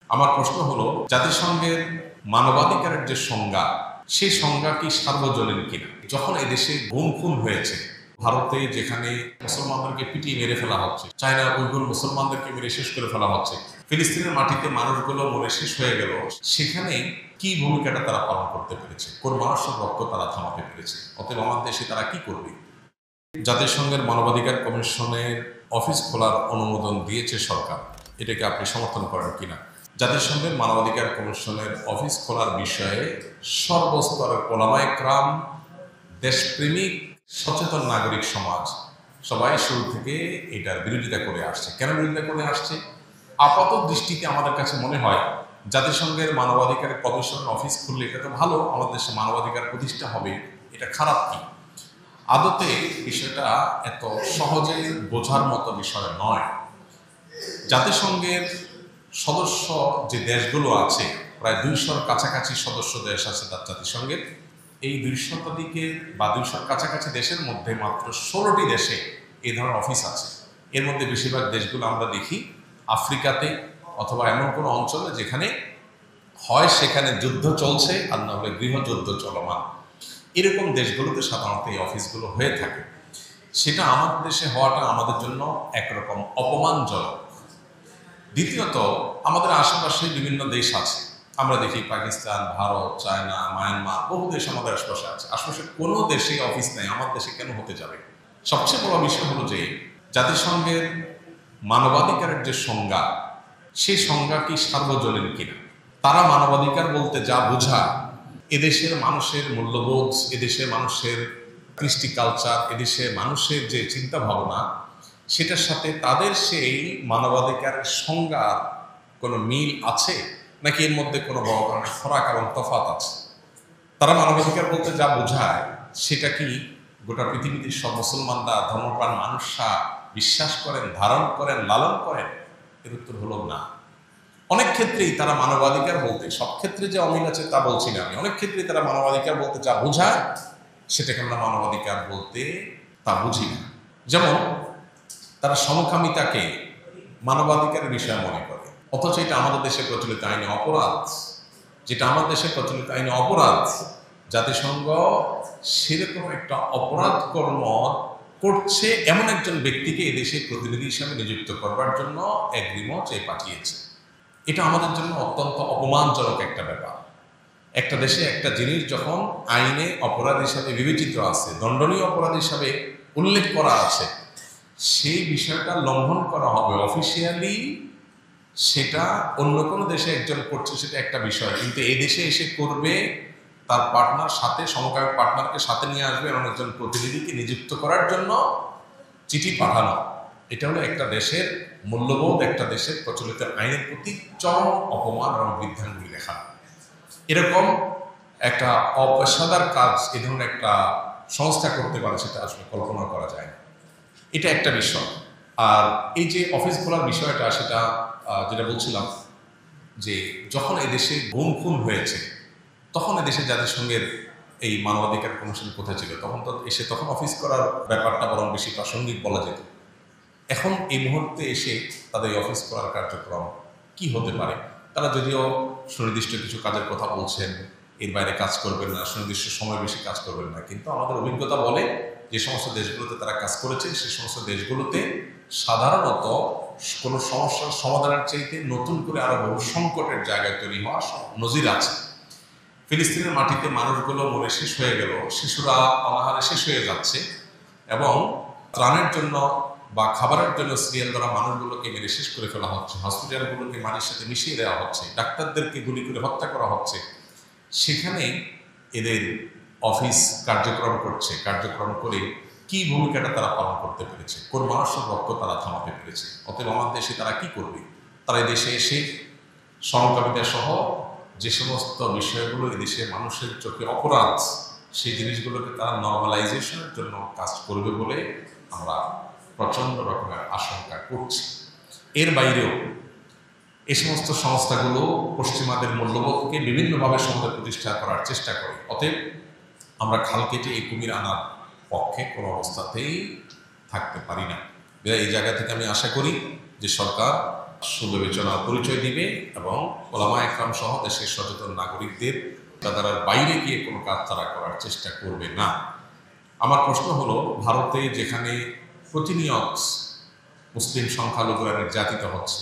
আমার প্রশ্ন হলো, জাতিসংঘের মানবাধিকারের যে সংজ্ঞা, সেই সংজ্ঞা কি সার্বজনীন কিনা? যখন এদেশে গুম খুন হয়েছে, ভারতে যেখানে মুসলমানদেরকে পিটিয়ে মেরে ফেলা হচ্ছে, চায়না উইগুর মুসলমানদেরকে মেরে শেষ করে ফেলা হচ্ছে, ফিলিস্তিনের মাটিতে মানুষগুলো মরে শেষ হয়ে গেল, সেখানে কি ভূমিকাটা তারা পালন করতে পেরেছে? কোন মানুষের রক্ত তারা থামাতে পেরেছে? অতএব আমার দেশে তারা কি করবে? জাতিসংঘের মানবাধিকার কমিশনের অফিস খোলার অনুমোদন দিয়েছে সরকার, এটাকে আপনি সমর্থন করেন কিনা? জাতিসংঘের মানবাধিকার কমিশনের অফিস খোলার বিষয়ে সর্বস্তরের ওলামায়ে কেরাম, দেশপ্রেমিক সচেতন নাগরিক সমাজ সবাই শুরু থেকে এটার বিরোধিতা করে আসছে। কেন বিরোধিতা করে আসছে? আপাত দৃষ্টিতে আমাদের কাছে মনে হয় জাতিসংঘের মানবাধিকার কমিশনের অফিস খুললে এটা তো ভালো, আমাদের দেশে মানবাধিকার প্রতিষ্ঠা হবে, এটা খারাপ কি? আদতে বিষয়টা এত সহজে বোঝার মতো বিষয় নয়। জাতিসংঘের সদস্য যে দেশগুলো আছে, প্রায় 200-র কাছাকাছি সদস্য দেশ আছে তার জাতিসংঘের। এই 200 বা 200-র কাছাকাছি দেশের মধ্যে মাত্র 16টি দেশে এই ধরনের অফিস আছে। এর মধ্যে বেশিরভাগ দেশগুলো আমরা দেখি আফ্রিকাতে, অথবা এমন কোনো অঞ্চলে যেখানে হয় সেখানে যুদ্ধ চলছে, আর না হলে গৃহযুদ্ধ চলমান। এরকম দেশগুলোতে সাধারণত এই অফিসগুলো হয়ে থাকে। সেটা আমাদের দেশে হওয়াটা আমাদের জন্য একরকম অপমানজনক। দ্বিতীয়ত, আমাদের আশেপাশে বিভিন্ন দেশ আছে, আমরা দেখি পাকিস্তান, ভারত, চায়না, মায়ানমার, বহু দেশ আমাদের আশেপাশে আছে। আশেপাশে কোনো দেশে অফিস নেই, আমার দেশে কেন হতে যাবে? সবচেয়ে বড় বিষয় হলো যে জাতিসংঘের মানবাধিকারের যে সংজ্ঞা, সেই সংজ্ঞা কি সার্বজনীন কিনা? তারা মানবাধিকার বলতে যা বোঝায়, এদেশের মানুষের মূল্যবোধ, এদেশের মানুষের কৃষ্টি কালচার, এদেশের মানুষের যে চিন্তা ভাবনা, সেটার সাথে তাদের সেই মানবাধিকারের সংজ্ঞার কোনো মিল আছে, নাকি এর মধ্যে কোনো বড় ধরনের ফরাক এবং তফাৎ আছে? তারা মানবাধিকার বলতে যা বোঝায়, সেটা কি গোটা পৃথিবীতে সব মুসলমানরা, ধর্মপ্রাণ মানুষরা বিশ্বাস করেন, ধারণ করেন, লালন করেন? এর উত্তর হলো না। অনেক ক্ষেত্রেই তারা মানবাধিকার বলতে, সব ক্ষেত্রে যে অমিল আছে তা বলছি না আমি, অনেক ক্ষেত্রেই তারা মানবাধিকার বলতে যা বোঝায়, সেটাকে আমরা মানবাধিকার বলতে তা বুঝি না। যেমন তারা সমকামিতাকে মানবাধিকারের বিষয় মনে করে, অথচ এটা আমাদের দেশে প্রচলিত আইনে অপরাধ। যেটা আমাদের দেশে প্রচলিত আইনে অপরাধ, জাতিসংঘ সেরকম একটা অপরাধ কর্ম করছে এমন একজন ব্যক্তিকে এদেশে প্রতিনিধি হিসাবে নিযুক্ত করবার জন্য এগ্রিমেন্ট চেয়ে পাঠিয়েছে। এটা আমাদের জন্য অত্যন্ত অপমানজনক একটা ব্যাপার। একটা দেশে একটা জিনিস যখন আইনে অপরাধ হিসাবে বিবেচিত আছে, দণ্ডনীয় অপরাধ হিসাবে উল্লেখ করা আছে, সেই বিষয়টা লঙ্ঘন করা হবে অফিসিয়ালি, সেটা অন্য কোনো দেশে একজন করছে সেটা একটা বিষয়, কিন্তু এই দেশে এসে করবে তার পার্টনার সাথে, সমকামী পার্টনারকে সাথে নিয়ে আসবে এবং একজন প্রতিনিধিকে নিযুক্ত করার জন্য চিঠি পাঠানো, এটা হলো একটা দেশের মূল্যবোধ, একটা দেশের প্রচলিত আইনের প্রতি চরম অপমান এবং বৃদ্ধাঙ্গুলি দেখানো। এরকম একটা অপেশাদার কাজ এ ধরনের একটা সংস্থা করতে পারে, সেটা আসলে কল্পনা করা যায় না। এটা একটা বিষয়। আর এই যে অফিস খোলার বিষয়টা, সেটা যেটা বলছিলাম যে যখন এদেশে গুম খুন হয়েছে, তখন এদেশে জাতিসংঘের এই মানবাধিকার কমিশন কোথায় ছিল? তখন অফিস করার ব্যাপারটা বরং বেশি প্রাসঙ্গিক বলা যেত। এখন এই মুহূর্তে এসে তাদের এই অফিস করার কার্যক্রম কি হতে পারে? তারা যদিও সুনির্দিষ্ট কিছু কাজের কথা বলছেন, এর বাইরে কাজ করবেন না, সুনির্দিষ্ট সময় বেশি কাজ করবেন না, কিন্তু আমাদের অভিজ্ঞতা বলে যে সমস্ত দেশগুলোতে তারা কাজ করেছে, সেই সমস্ত দেশগুলোতে সাধারণত কোনো সমস্যার সমাধানের চাইতে নতুন করে আরো বহু সংকটের জায়গায় তৈরি হওয়া নজির আছে। ফিলিস্তিনের মাটিতে মানুষগুলো মরে শেষ হয়ে গেল, শিশুরা অনাহারে শেষ হয়ে যাচ্ছে, এবং ত্রাণের জন্য বা খাবারের জন্য সিরিয়াল দ্বারা মানুষগুলোকে মেরে শেষ করে ফেলা হচ্ছে, হসপিটালগুলোকে মাটির সাথে মিশিয়ে দেওয়া হচ্ছে, ডাক্তারদেরকে গুলি করে হত্যা করা হচ্ছে। সেখানে এদের অফিস কার্যক্রম করে কি ভূমিকাটা তারা পালন করতে পেরেছে? কোন মানুষের রক্ত তারা থামাতে পেরেছে? অতএব আমার দেশে তারা কি করবে? তারা এই দেশে এসে সমকামিতা সহ যে সমস্ত বিষয়গুলো এদেশে মানুষের চোখে অপরাধ, সেই জিনিসগুলোকে তারা নর্মালাইজেশনের জন্য কাজ করবে বলে আমরা প্রচন্ড রকমের আশঙ্কা করছি। এর বাইরেও এই সমস্ত সংস্থাগুলো পশ্চিমাদের মূল্যবোধকে বিভিন্নভাবে সমাজে প্রতিষ্ঠা করার চেষ্টা করে। অতএব আমরা খাল কেটে এই কুমির আনার পক্ষে কোনো অবস্থাতেই থাকতে পারি না। এই জায়গা থেকে আমি আশা করি যে সরকার সুবিবেচনা পরিচয় দিবে এবং ওলামা একরাম সহ দেশের সচেতন নাগরিকদের তারা বাইরে গিয়ে কোনো কাজ তারা করার চেষ্টা করবে না। আমার প্রশ্ন হলো, ভারতে যেখানে প্রতিনিয়ত মুসলিম সংখ্যালঘুরা নির্যাতিত হচ্ছে,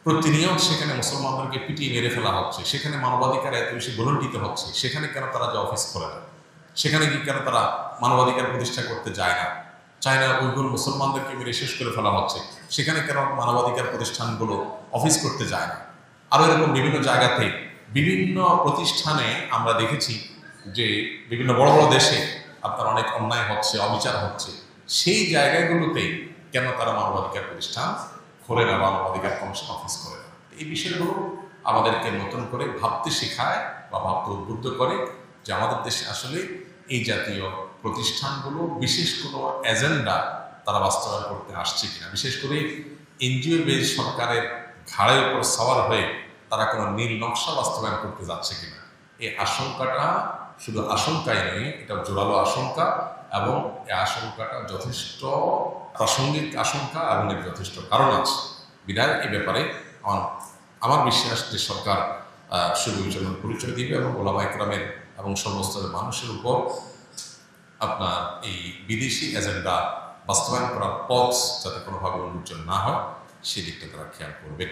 প্রতিনিয়ত সেখানে মুসলমানদেরকে পিটিয়ে মেরে ফেলা হচ্ছে, সেখানে মানবাধিকার এত বেশি গলণ্ডিত হচ্ছে, সেখানে কেন তারা যে অফিস করে না? সেখানে কি কেন তারা মানবাধিকার প্রতিষ্ঠা করতে যায় না? চায়না উইগুর মুসলমানদেরকে মেরে শেষ করে ফেলা হচ্ছে, সেখানে কেন মানবাধিকার প্রতিষ্ঠানগুলো অফিস করতে যায় না? আরও এরকম বিভিন্ন জায়গাতে বিভিন্ন প্রতিষ্ঠানে আমরা দেখেছি যে বিভিন্ন বড় বড় দেশে আপনার অনেক অন্যায় হচ্ছে, অবিচার হচ্ছে, সেই জায়গাগুলোতে কেন তারা মানবাধিকার প্রতিষ্ঠান খোলে না, মানবাধিকার কমিশন অফিস করে না? এই বিষয়গুলো আমাদেরকে নতুন করে ভাবতে শেখায় বা ভাবতে উদ্বুদ্ধ করে যে আমাদের দেশে আসলে এই জাতীয় প্রতিষ্ঠানগুলো বিশেষ কোনো এজেন্ডা তারা বাস্তবায়ন করতে আসছে কিনা, বিশেষ করে এনজিও বেস সরকারের ঘাড়ের উপর সওয়ার হয়ে তারা কোনো নীল নকশা বাস্তবায়ন করতে যাচ্ছে কিনা। এই আশঙ্কাটা শুধু আশঙ্কাই নয়, এটা জোরালো আশঙ্কা, এবং এই আশঙ্কাটা যথেষ্ট প্রাসঙ্গিক আশঙ্কা এবং এর যথেষ্ট কারণ আছে। বিধায় এ ব্যাপারে আমার বিশ্বাস যে সরকার সুবিবেচনার পরিচয় দিবে এবং ওলামা একরামের এবং সর্বস্তরের মানুষের উপর আপনার এই বিদেশি এজেন্ডা বাস্তবায়ন করার পথ যাতে কোনোভাবে উন্মোচন না হয় সেদিকটা তারা খেয়াল করবে।